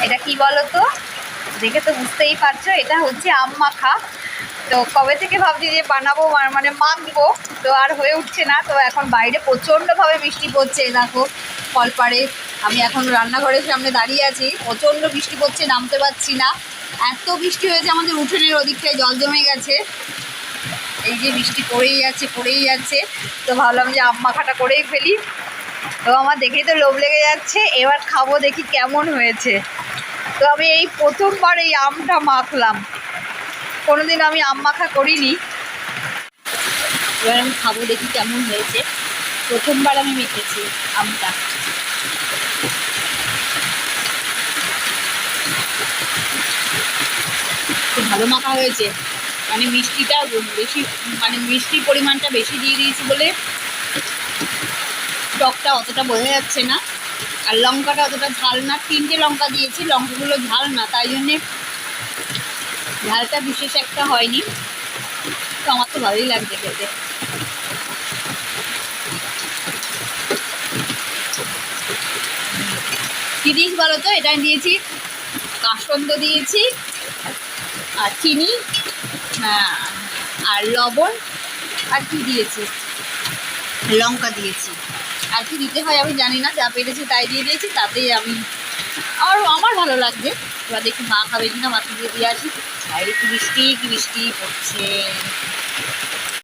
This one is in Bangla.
এটা কি বলো তো, দেখে তো বুঝতেই পারছো, এটা হচ্ছে আম মাখা। তো কবে থেকে ভাবছি যে বানাবো, মানে মাখবো, তো আর হয়ে উঠছে না। তো এখন বাইরে প্রচণ্ডভাবে বৃষ্টি পড়ছে, দেখো কলপাড়ে। আমি এখন রান্নাঘরের সামনে দাঁড়িয়ে আছি, প্রচণ্ড বৃষ্টি পড়ছে, নামতে পারছি না। এত বৃষ্টি হয়েছে, আমাদের উঠোনের ওদিকটায় জল জমে গেছে। এই যে বৃষ্টি পড়েই যাচ্ছে পড়েই যাচ্ছে। তো ভাবলাম যে আম মাখাটা করেই ফেলি। তো আমার দেখেই তো লোভ লেগে যাচ্ছে, এবার খাবো, দেখি কেমন হয়েছে। তো আমি এই প্রথমবার এই আমটা মাখলাম, কোনোদিন আমি আম মাখা করিনি। এবার আমি খাবো, দেখি কেমন হয়েছে। প্রথমবার আমি মেখেছি আমটা। খুব ভালো মাখা হয়েছে, মানে মিষ্টিটা বেশি, মানে মিষ্টির পরিমাণটা বেশি দিয়ে দিয়েছি বলে টকটা অতটা বোঝা যাচ্ছে না। আর লঙ্কাটা অতটা ঝাল না, 3টে লঙ্কা দিয়েছি, লঙ্কাগুলো ঝাল না, তাই জন্যে ঝালটা বিশেষ একটা হয়নি। তো আমার তো ভালোই লাগছে খেতে। কি দিয়েছি বলো তো, এটা দিয়েছি কাসন্দ দিয়েছি, আর চিনি, হ্যাঁ, আর লবণ, আর কি দিয়েছি, লঙ্কা দিয়েছি। আর কি দিতে হয় আমি জানি না, যা পেরেছি তাই দিয়ে দিয়েছি, তাতেই আমি আমার ভালো লাগছে। এবার দেখি মা খাবে কিনা, মাকে দিয়ে দিয়ে আসি। বাইরে কি বৃষ্টি পড়ছে।